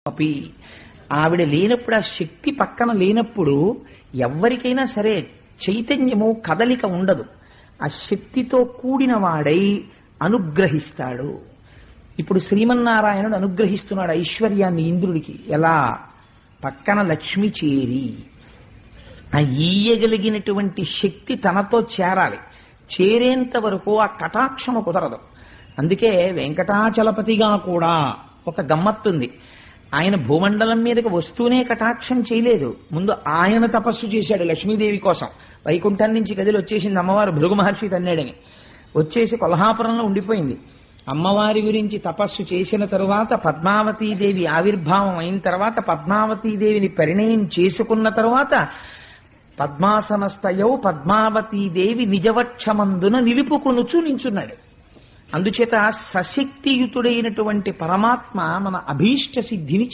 అపి ఆవిడ లేనప్పుడు, ఆ శక్తి పక్కన లేనప్పుడు ఎవరికైనా సరే చైతన్యము కదలిక ఉండదు. ఆ శక్తితో కూడిన వాడై అనుగ్రహిస్తాడు. ఇప్పుడు శ్రీమన్నారాయణుడు అనుగ్రహిస్తున్నాడు ఐశ్వర్యాన్ని ఇంద్రుడికి. ఎలా? పక్కన లక్ష్మి చేరి ఆ ఈయగలిగినటువంటి శక్తి తనతో చేరాలి. చేరేంత వరకు ఆ కటాక్షము కుదరదు. అందుకే వెంకటాచలపతిగా కూడా ఒక గమ్మత్తుంది. ఆయన భూమండలం మీదకి వస్తూనే కటాక్షం చేయలేదు. ముందు ఆయన తపస్సు చేశాడు లక్ష్మీదేవి కోసం. వైకుంఠం నుంచి గదిలో వచ్చేసింది అమ్మవారు, భృగు మహర్షి తన్నాడని. వచ్చేసి కొల్హాపురంలో ఉండిపోయింది. అమ్మవారి గురించి తపస్సు చేసిన తరువాత పద్మావతీదేవి ఆవిర్భావం అయిన తర్వాత, పద్మావతీదేవిని పరిణయం చేసుకున్న తరువాత పద్మాసనస్థయౌ పద్మావతీదేవి నిజవక్షమందున నిలుపుకొనుచు నించున్నాడు. అందుచేత సశక్తియుతుడైనటువంటి పరమాత్మ మన అభీష్ట సిద్ధిని